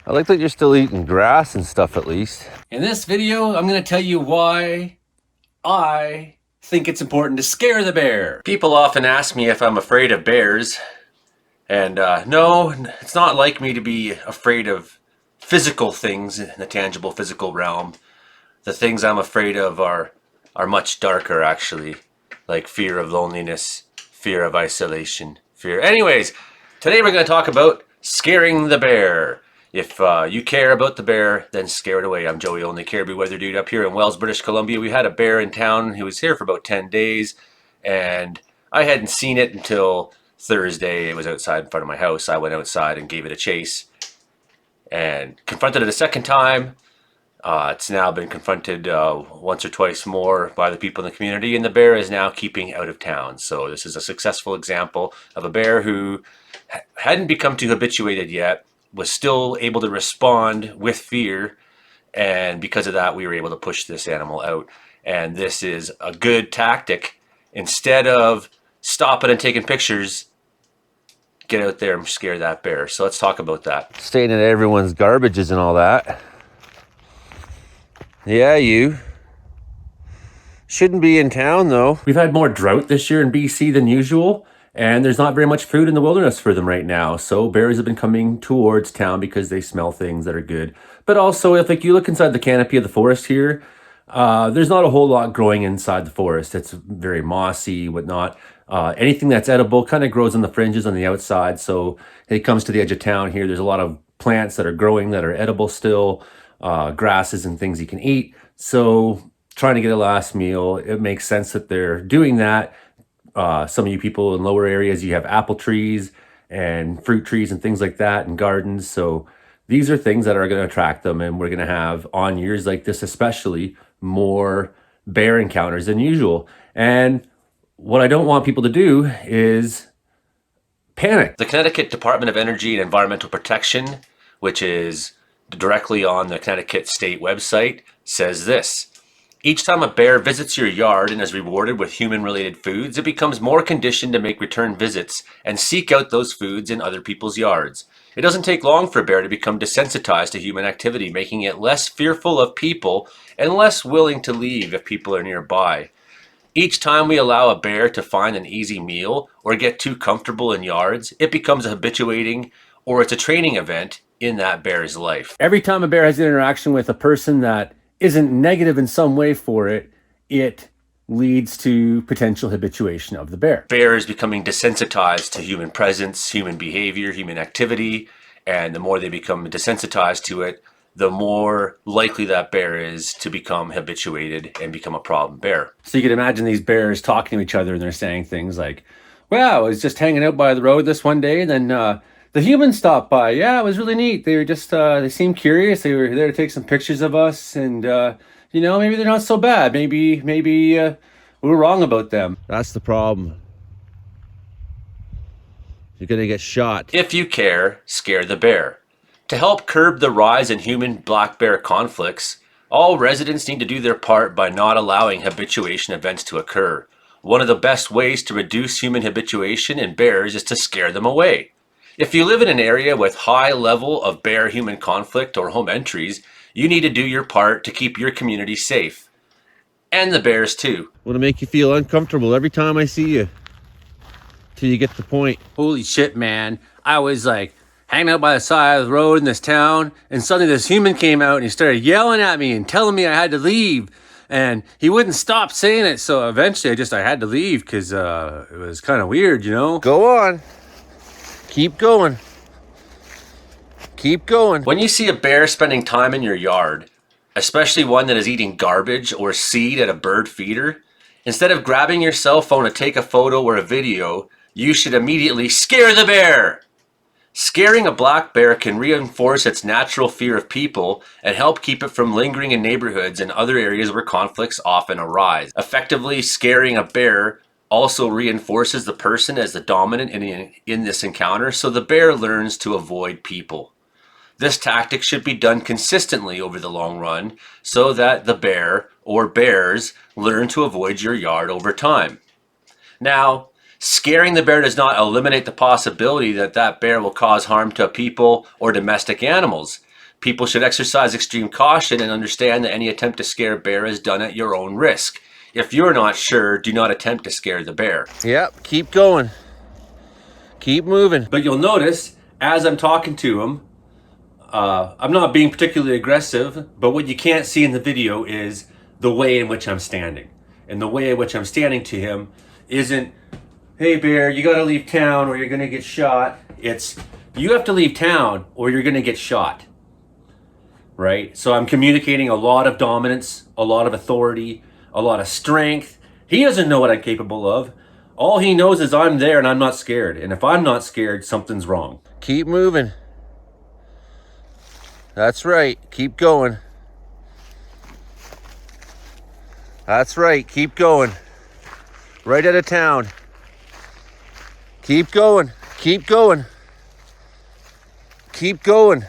I like that you're still eating grass and stuff at least. In this video, I'm going to tell you why I think it's important to scare the bear. People often ask me if I'm afraid of bears. And no, it's not like me to be afraid of physical things in the tangible physical realm. The things I'm afraid of are much darker, actually. Like fear of loneliness, fear of isolation, fear. Anyways, today we're going to talk about scaring the bear. If you care about the bear, then scare it away. I'm Joey, only Cariboo weather dude up here in Wells, British Columbia. We had a bear in town. He was here for about 10 days, and I hadn't seen it until Thursday. It was outside in front of my house. I went outside and gave it a chase and confronted it a second time. It's now been confronted once or twice more by the people in the community, and the bear is now keeping out of town. So this is a successful example of a bear who hadn't become too habituated yet, was still able to respond with fear, and because of that we were able to push this animal out. And this is a good tactic. Instead of stopping and taking pictures, get out there and scare that bear. So let's talk about that. Staying in everyone's garbages and all that. Yeah, you shouldn't be in town though. We've had more drought this year in BC than usual, and there's not very much food in the wilderness for them right now. So bears have been coming towards town because they smell things that are good. But also, if you look inside the canopy of the forest here, there's not a whole lot growing inside the forest. It's very mossy, whatnot. Anything that's edible kind of grows on the fringes on the outside. So it comes to the edge of town here. There's a lot of plants that are growing that are edible still, grasses and things you can eat. So trying to get a last meal, it makes sense that they're doing that. Some of you people in lower areas, you have apple trees and fruit trees and things like that and gardens. So these are things that are going to attract them, and we're going to have, on years like this especially, more bear encounters than usual. And what I don't want people to do is panic. The Connecticut Department of Energy and Environmental Protection, which is directly on the Connecticut State website, says this: each time a bear visits your yard and is rewarded with human-related foods, it becomes more conditioned to make return visits and seek out those foods in other people's yards. It doesn't take long for a bear to become desensitized to human activity, making it less fearful of people and less willing to leave if people are nearby. Each time we allow a bear to find an easy meal or get too comfortable in yards, it becomes a habituating, or it's a training event in that bear's life. Every time a bear has an interaction with a person that isn't negative in some way for it, it leads to potential habituation of the bear. Bears becoming desensitized to human presence, human behavior, human activity, and the more they become desensitized to it, the more likely that bear is to become habituated and become a problem bear. So you can imagine these bears talking to each other, and they're saying things like, "Wow, I was just hanging out by the road this one day, and then the humans stopped by. Yeah, it was really neat. They were just, they seemed curious. They were there to take some pictures of us, and maybe they're not so bad. Maybe we were wrong about them." That's the problem. You're gonna get shot. If you care, scare the bear. To help curb the rise in human black bear conflicts, all residents need to do their part by not allowing habituation events to occur. One of the best ways to reduce human habituation in bears is to scare them away. If you live in an area with high level of bear-human conflict or home entries, you need to do your part to keep your community safe. And the bears too. I want to make you feel uncomfortable every time I see you, till you get the point. Holy shit, man. I was like hanging out by the side of the road in this town, and suddenly this human came out and he started yelling at me and telling me I had to leave. And he wouldn't stop saying it, so eventually I had to leave because it was kind of weird, you know? Go on. Keep going. Keep going. When you see a bear spending time in your yard, especially one that is eating garbage or seed at a bird feeder, instead of grabbing your cell phone to take a photo or a video, you should immediately scare the bear. Scaring a black bear can reinforce its natural fear of people and help keep it from lingering in neighborhoods and other areas where conflicts often arise. Effectively scaring a bear also reinforces the person as the dominant in this encounter, so the bear learns to avoid people. This tactic should be done consistently over the long run so that the bear or bears learn to avoid your yard over time. Now, scaring the bear does not eliminate the possibility that that bear will cause harm to people or domestic animals. People should exercise extreme caution and understand that any attempt to scare a bear is done at your own risk. If you're not sure, do not attempt to scare the bear. Yep, keep going. Keep moving. But you'll notice, as I'm talking to him, I'm not being particularly aggressive, but what you can't see in the video is the way in which I'm standing. And the way in which I'm standing to him isn't, hey bear, you gotta leave town or you're gonna get shot. It's, you have to leave town or you're gonna get shot. Right? So I'm communicating a lot of dominance, a lot of authority, a lot of strength. He doesn't know what I'm capable of. All he knows is I'm there and I'm not scared. And if I'm not scared, something's wrong. Keep moving. That's right. Keep going. That's right. Keep going. Right out of town. Keep going. Keep going. Keep going.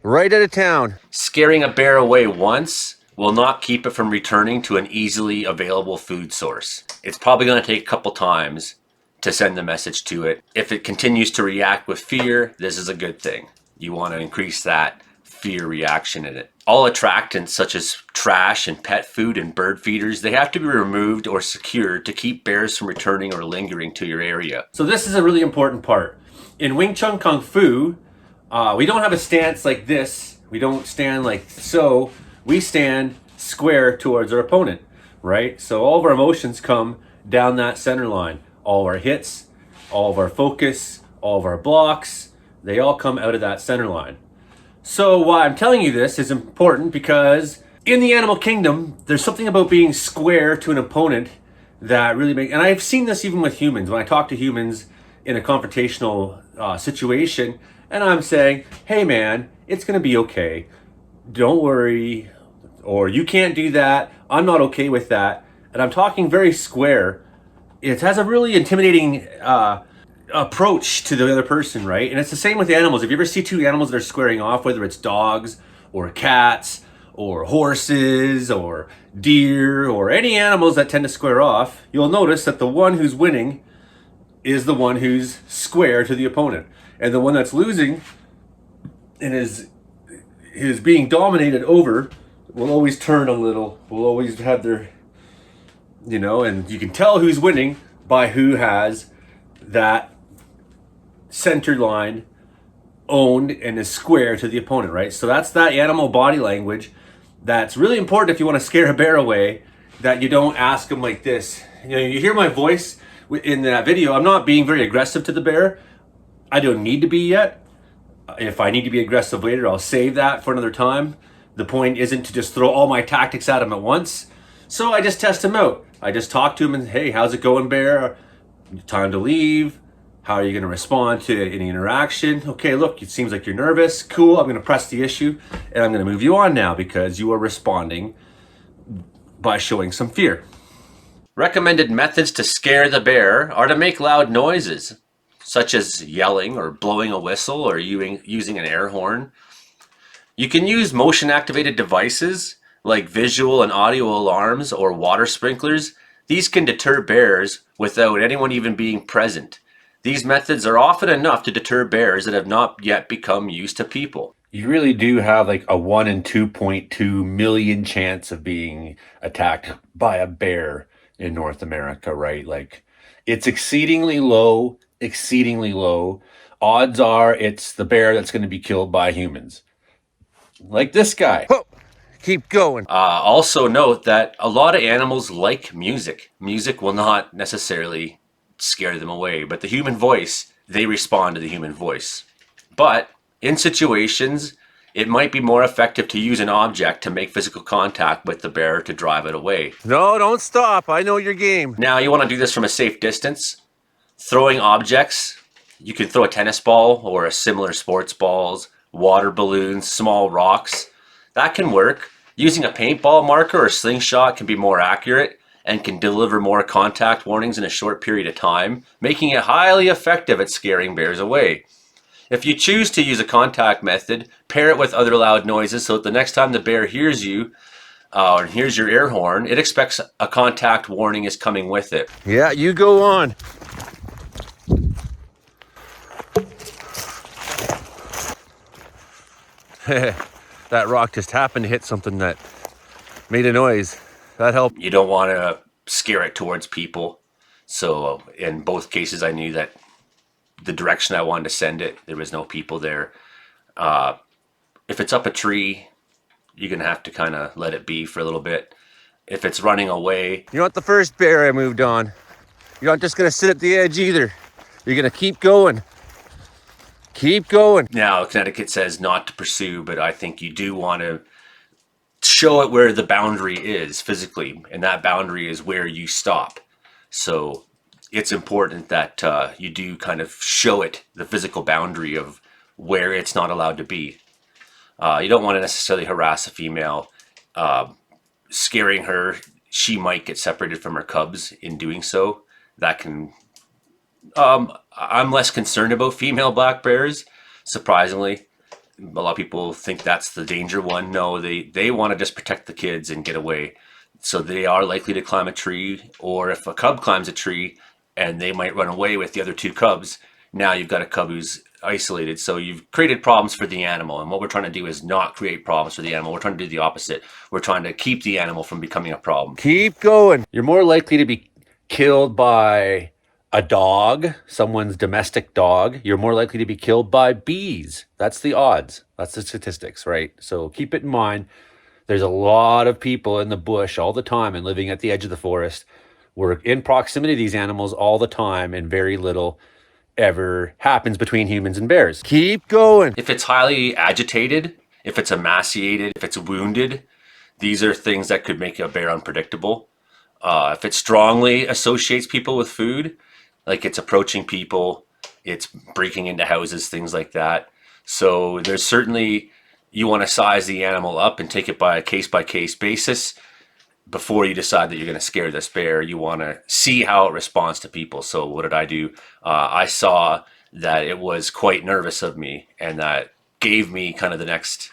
Right out of town. Scaring a bear away once will not keep it from returning to an easily available food source. It's probably going to take a couple times to send the message to it. If it continues to react with fear, this is a good thing. You want to increase that fear reaction in it. All attractants such as trash and pet food and bird feeders, they have to be removed or secured to keep bears from returning or lingering to your area. So this is a really important part. In Wing Chun Kung Fu, we don't have a stance like this. We don't stand like so. We stand square towards our opponent, right? So all of our emotions come down that center line. All of our hits, all of our focus, all of our blocks, they all come out of that center line. So why I'm telling you this is important because in the animal kingdom, there's something about being square to an opponent that really makes, and I've seen this even with humans. When I talk to humans in a confrontational situation, and I'm saying, hey man, it's gonna be okay. Don't worry, or you can't do that. I'm not okay with that. And I'm talking very square. It has a really intimidating approach to the other person, right? And it's the same with animals. If you ever see two animals that are squaring off, whether it's dogs or cats or horses or deer or any animals that tend to square off, you'll notice that the one who's winning is the one who's square to the opponent. And the one that's losing and is being dominated over will always turn a little, will always have their, you know, and you can tell who's winning by who has that center line owned and is square to the opponent, right? So that's that animal body language that's really important if you want to scare a bear away, that you don't ask them like this. You know, you hear my voice in that video. I'm not being very aggressive to the bear. I don't need to be yet. If I need to be aggressive later, I'll save that for another time. The point isn't to just throw all my tactics at him at once. So I just test him out. I just talk to him and, hey, how's it going, bear? Time to leave. How are you going to respond to any interaction? Okay, look, it seems like you're nervous. Cool, I'm going to press the issue and I'm going to move you on now because you are responding by showing some fear. Recommended methods to scare the bear are to make loud noises, such as yelling or blowing a whistle or using an air horn. You can use motion-activated devices like visual and audio alarms or water sprinklers. These can deter bears without anyone even being present. These methods are often enough to deter bears that have not yet become used to people. You really do have like a 1 in 2.2 million chance of being attacked by a bear in North America, right? Like, it's exceedingly low. Odds are it's the bear that's going to be killed by humans. Like this guy. Oh, keep going. Also note that a lot of animals like music. Music will not necessarily scare them away, but the human voice, they respond to the human voice. But in situations, it might be more effective to use an object to make physical contact with the bear to drive it away. No, don't stop. I know your game. Now, you want to do this from a safe distance. Throwing objects, you can throw a tennis ball or a similar sports balls, water balloons, small rocks. That can work. Using a paintball marker or slingshot can be more accurate and can deliver more contact warnings in a short period of time, making it highly effective at scaring bears away. If you choose to use a contact method, pair it with other loud noises so that the next time the bear hears you or hears your air horn, it expects a contact warning is coming with it. Yeah, you go on. That rock just happened to hit something that made a noise. That helped. You don't want to scare it towards people. So in both cases, I knew that the direction I wanted to send it, there was no people there. If it's up a tree, you're going to have to kind of let it be for a little bit. If it's running away. You're not the first bear I moved on. You're not just going to sit at the edge either. You're going to keep going. Keep going. Now, Connecticut says not to pursue, but I think you do want to show it where the boundary is physically, and that boundary is where you stop. So it's important that you do kind of show it the physical boundary of where it's not allowed to be. You don't want to necessarily harass a female. Scaring her, she might get separated from her cubs in doing so. That can... I'm less concerned about female black bears, surprisingly. A lot of people think that's the danger one. No, they want to just protect the kids and get away. So they are likely to climb a tree, or if a cub climbs a tree and they might run away with the other two cubs, now you've got a cub who's isolated. So you've created problems for the animal. And what we're trying to do is not create problems for the animal. We're trying to do the opposite. We're trying to keep the animal from becoming a problem. Keep going. You're more likely to be killed by a dog, someone's domestic dog. You're more likely to be killed by bees. That's the odds. That's the statistics, right? So keep it in mind. There's a lot of people in the bush all the time and living at the edge of the forest. We're in proximity to these animals all the time, and very little ever happens between humans and bears. Keep going. If it's highly agitated, if it's emaciated, if it's wounded, these are things that could make a bear unpredictable. If it strongly associates people with food, like it's approaching people, it's breaking into houses, things like that. So there's certainly, you want to size the animal up and take it by a case-by-case basis. Before you decide that you're going to scare this bear, you want to see how it responds to people. So what did I do? I saw that it was quite nervous of me, and that gave me kind of the next,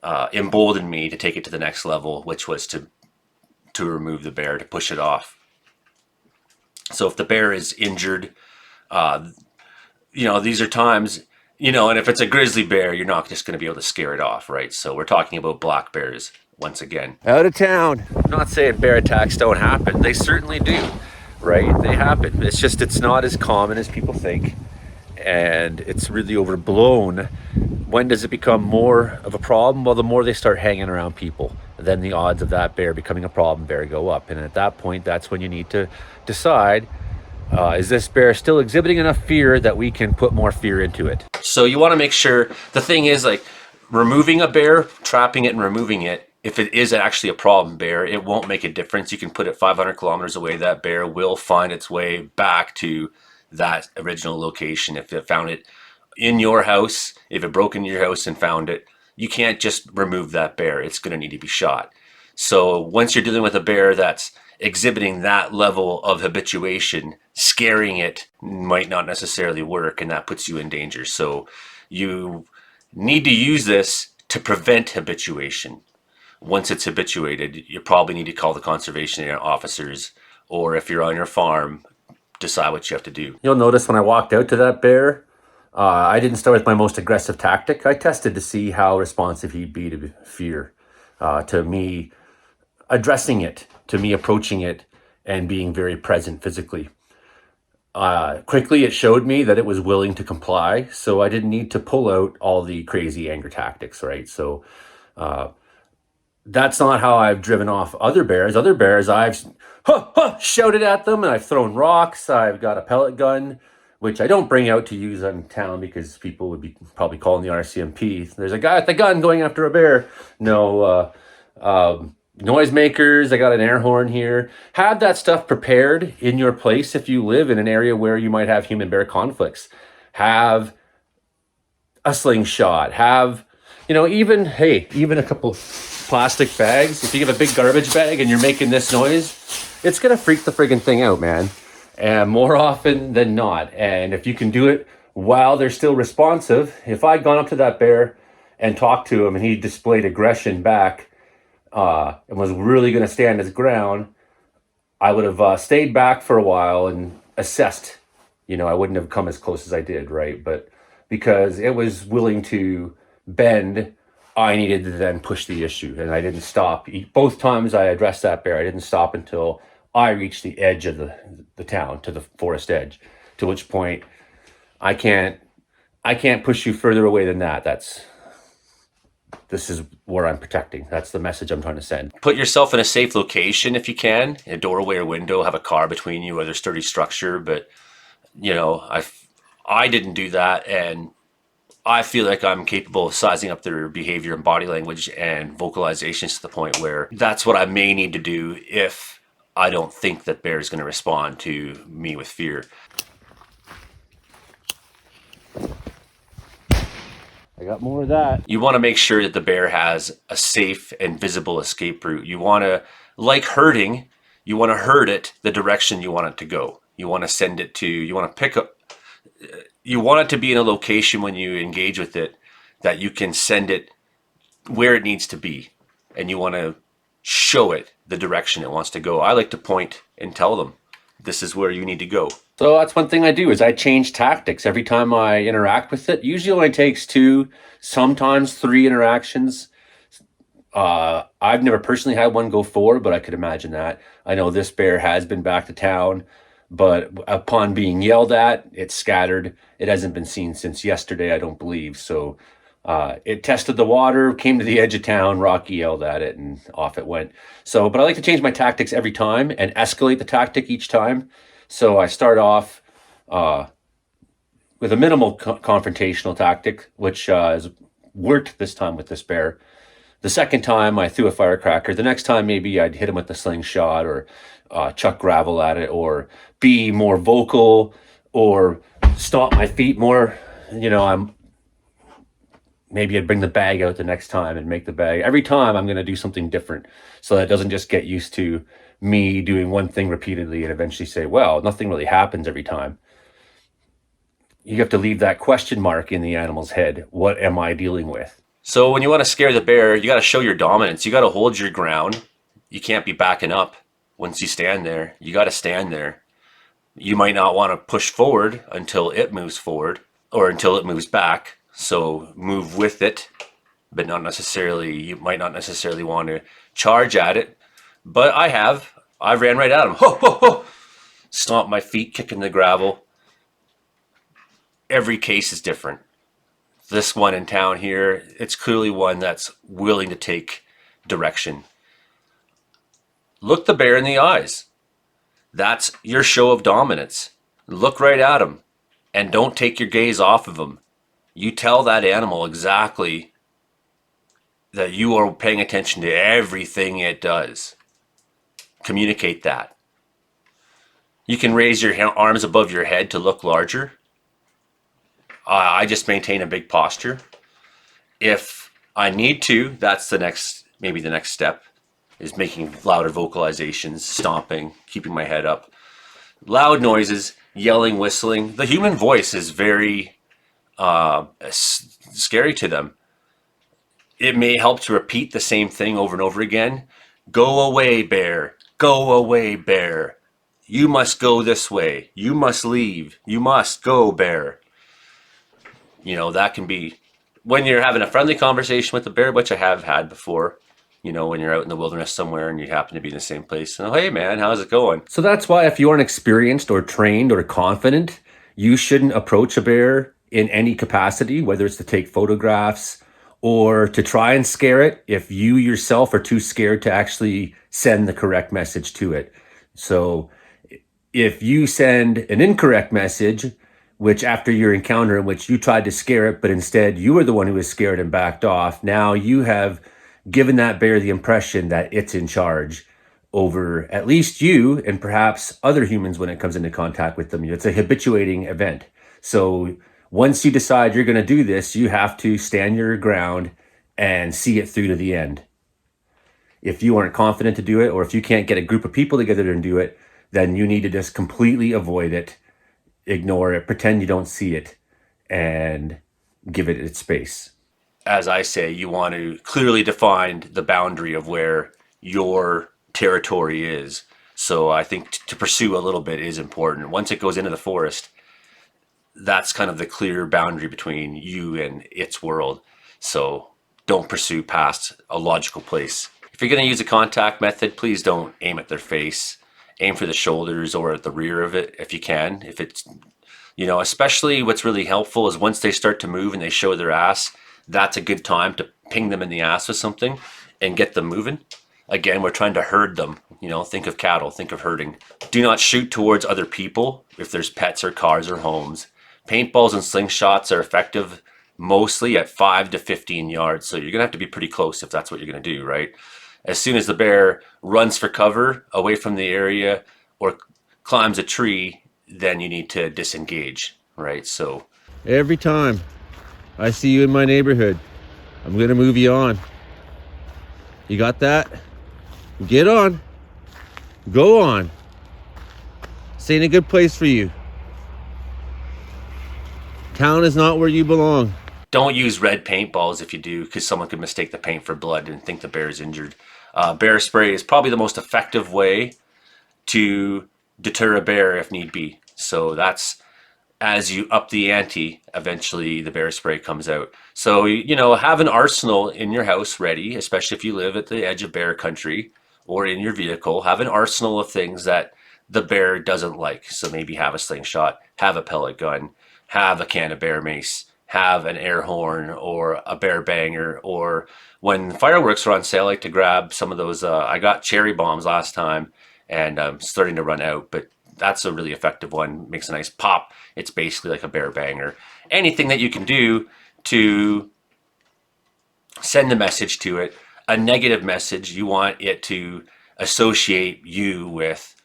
emboldened me to take it to the next level, which was to remove the bear, to push it off. So if the bear is injured, these are times, and if it's a grizzly bear, you're not just going to be able to scare it off, right? So we're talking about black bears once again. Out of town. I'm not saying bear attacks don't happen. They certainly do, right? They happen. It's just, it's not as common as people think. And it's really overblown. When does it become more of a problem? Well, the more they start hanging around people, then the odds of that bear becoming a problem bear go up. And at that point, that's when you need to decide, is this bear still exhibiting enough fear that we can put more fear into it? So you want to make sure, the thing is, like, removing a bear, trapping it and removing it, if it is actually a problem bear, it won't make a difference. You can put it 500 kilometers away. That bear will find its way back to that original location. If it found it in your house, if it broke into your house and found it, you can't just remove that bear. It's going to need to be shot. So once you're dealing with a bear that's exhibiting that level of habituation, scaring it might not necessarily work, and that puts you in danger. So you need to use this to prevent habituation. Once it's habituated, you probably need to call the conservation officers, or if you're on your farm, decide what you have to do. You'll notice when I walked out to that bear, I didn't start with my most aggressive tactic. I tested to see how responsive he'd be to fear, to me addressing it, to me approaching it and being very present physically. Quickly, it showed me that it was willing to comply, so I didn't need to pull out all the crazy anger tactics, right? So that's not how I've driven off other bears. Other bears, I've shouted at them, and I've thrown rocks. I've got a pellet gun, which I don't bring out to use on town because people would be probably calling the RCMP. There's a guy with a gun going after a bear. No, noisemakers. I got an air horn here. Have that stuff prepared in your place if you live in an area where you might have human-bear conflicts. Have a slingshot. Have, even a couple plastic bags. If you have a big garbage bag and you're making this noise, it's going to freak the friggin' thing out, man. And more often than not. And if you can do it while they're still responsive, if I'd gone up to that bear and talked to him and he displayed aggression back, and was really going to stand his ground, I would have stayed back for a while and assessed. I wouldn't have come as close as I did, right? But because it was willing to bend I needed to then push the issue, and I didn't stop. Both times I addressed that bear, I didn't stop until I reached the edge of the town, to the forest edge, to which point I can't I can't push you further away than that. This is where I'm protecting. That's the message I'm trying to send. Put yourself in a safe location if you can, a doorway or window, have a car between you, other sturdy structure. But I didn't do that, and I feel like I'm capable of sizing up their behavior and body language and vocalizations to the point where that's what I may need to do if I don't think that bear is going to respond to me with fear. I got more of that. You want to make sure that the bear has a safe and visible escape route. You want to, like herding, you want to herd it the direction you want it to go. You want to send it to, you want to pick up, you want it to be in a location when you engage with it that you can send it where it needs to be. And you want to show it the direction it wants to go. I like to point and tell them, this is where you need to go. So that's one thing I do, is I change tactics every time I interact with it. Usually only takes 2, sometimes 3 interactions. I've never personally had one go 4, but I could imagine that. I know this bear has been back to town, but upon being yelled at, it scattered. It hasn't been seen since yesterday, I don't believe. So it tested the water, came to the edge of town, Rocky yelled at it, and off it went. So, but I like to change my tactics every time and escalate the tactic each time. So I start off with a minimal confrontational tactic, which has worked this time with this bear. The second time I threw a firecracker. The next time maybe I'd hit him with a slingshot, or chuck gravel at it, or be more vocal, or stomp my feet more. Maybe I'd bring the bag out the next time and make the bag. Every time I'm going to do something different, so that it doesn't just get used to me doing one thing repeatedly and eventually say, well, nothing really happens every time. You have to leave that question mark in the animal's head. What am I dealing with? So when you want to scare the bear, you got to show your dominance. You got to hold your ground. You can't be backing up once you stand there. You got to stand there. You might not want to push forward until it moves forward or until it moves back. So move with it, but you might not necessarily want to charge at it. But I ran right at him. Ho, ho, ho. Stomp my feet, kicking the gravel. Every case is different. This one in town here, it's clearly one that's willing to take direction. Look the bear in the eyes. That's your show of dominance. Look right at him and don't take your gaze off of him. You tell that animal exactly that you are paying attention to everything it does. Communicate that. You can raise your arms above your head to look larger. I just maintain a big posture. If I need to, that's maybe the next step, is making louder vocalizations, stomping, keeping my head up. Loud noises, yelling, whistling. The human voice is very scary to them. It may help to repeat the same thing over and over again. Go away, bear. Go away, bear. You must go this way. You must leave. You must go, bear. That can be when you're having a friendly conversation with the bear, which I have had before. When you're out in the wilderness somewhere and you happen to be in the same place. Oh, hey, man, how's it going? So that's why if you aren't experienced or trained or confident, you shouldn't approach a bear in any capacity, whether it's to take photographs or to try and scare it, if you yourself are too scared to actually send the correct message to it. So if you send an incorrect message, which after your encounter in which you tried to scare it, but instead you were the one who was scared and backed off, now you have given that bear the impression that it's in charge over at least you and perhaps other humans when it comes into contact with them. It's a habituating event. So once you decide you're going to do this, you have to stand your ground and see it through to the end. If you aren't confident to do it, or if you can't get a group of people together and do it, then you need to just completely avoid it, ignore it, pretend you don't see it, and give it its space. As I say, you want to clearly define the boundary of where your territory is. So I think to pursue a little bit is important. Once it goes into the forest, that's kind of the clear boundary between you and its world. So don't pursue past a logical place. If you're going to use a contact method, please don't aim at their face. Aim for the shoulders or at the rear of it if you can. If it's, especially what's really helpful is once they start to move and they show their ass, that's a good time to ping them in the ass with something and get them moving. Again, we're trying to herd them. Think of cattle, think of herding. Do not shoot towards other people if there's pets or cars or homes. Paintballs and slingshots are effective mostly at 5 to 15 yards. So you're going to have to be pretty close if that's what you're going to do, right? As soon as the bear runs for cover away from the area or climbs a tree, then you need to disengage, right? So every time I see you in my neighborhood, I'm going to move you on. You got that? Get on. Go on. This ain't a good place for you. Town is not where you belong. Don't use red paintballs if you do, because someone could mistake the paint for blood and think the bear is injured. Bear spray is probably the most effective way to deter a bear if need be. So that's, as you up the ante, eventually the bear spray comes out. So, have an arsenal in your house ready, especially if you live at the edge of bear country or in your vehicle. Have an arsenal of things that the bear doesn't like. So maybe have a slingshot, have a pellet gun, have a can of bear mace, have an air horn or a bear banger, or when fireworks are on sale, I like to grab some of those. I got cherry bombs last time and I'm starting to run out, but that's a really effective one. Makes a nice pop. It's basically like a bear banger. Anything that you can do to send a message to it, a negative message, you want it to associate you with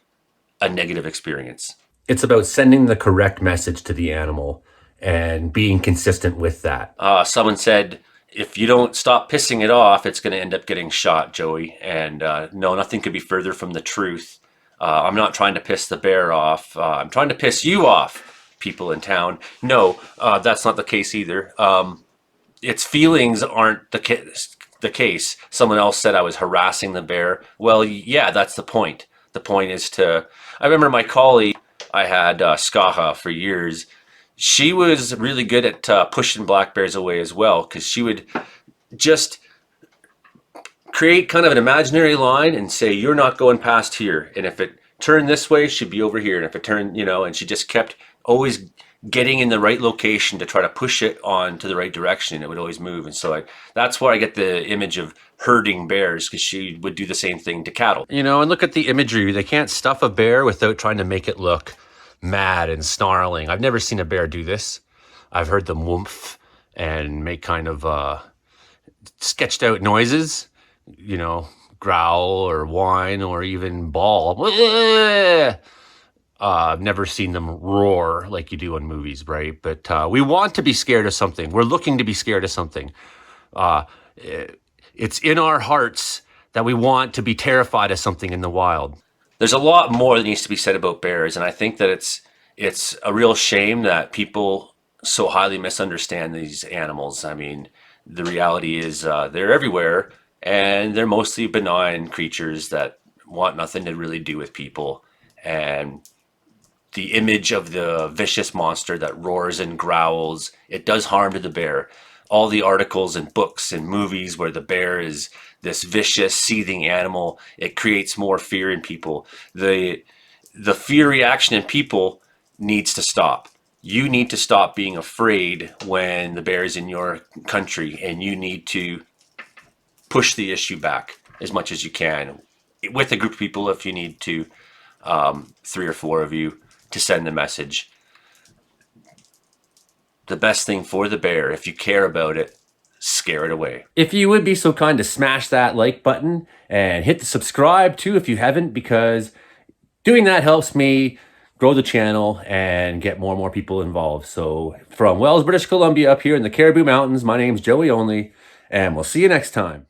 a negative experience. It's about sending the correct message to the animal and being consistent with that. Someone said, if you don't stop pissing it off, it's going to end up getting shot, Joey. And no, nothing could be further from the truth. I'm not trying to piss the bear off. I'm trying to piss you off, people in town. No, that's not the case either. Its feelings aren't the case. Someone else said I was harassing the bear. Well, yeah, that's the point. The point is I remember my colleague, I had Skaha for years. She was really good at pushing black bears away as well, because she would just create kind of an imaginary line and say, you're not going past here. And if it turned this way, she'd be over here. And if it turned, and she just kept always getting in the right location to try to push it on to the right direction. It would always move. And so that's where I get the image of herding bears, because she would do the same thing to cattle. And look at the imagery. They can't stuff a bear without trying to make it look mad and snarling. I've never seen a bear do this. I've heard them woomph and make kind of sketched out noises, growl or whine or even bawl. I've never seen them roar like you do in movies, right? But we want to be scared of something. We're looking to be scared of something. It's in our hearts that we want to be terrified of something in the wild. There's a lot more that needs to be said about bears, and I think that it's a real shame that people so highly misunderstand these animals. I mean, the reality is they're everywhere, and they're mostly benign creatures that want nothing to really do with people. And the image of the vicious monster that roars and growls, it does harm to the bear. All the articles and books and movies where the bear is this vicious, seething animal, it creates more fear in people. The fear reaction in people needs to stop. You need to stop being afraid when the bear is in your country, and you need to push the issue back as much as you can with a group of people if you need to, 3 or 4 of you, to send the message. The best thing for the bear, if you care about it, scare it away. If you would be so kind to smash that like button and hit the subscribe too if you haven't, because doing that helps me grow the channel and get more and more people involved. So from Wells, British Columbia, up here in the Cariboo Mountains, my name's Joey Only, and we'll see you next time.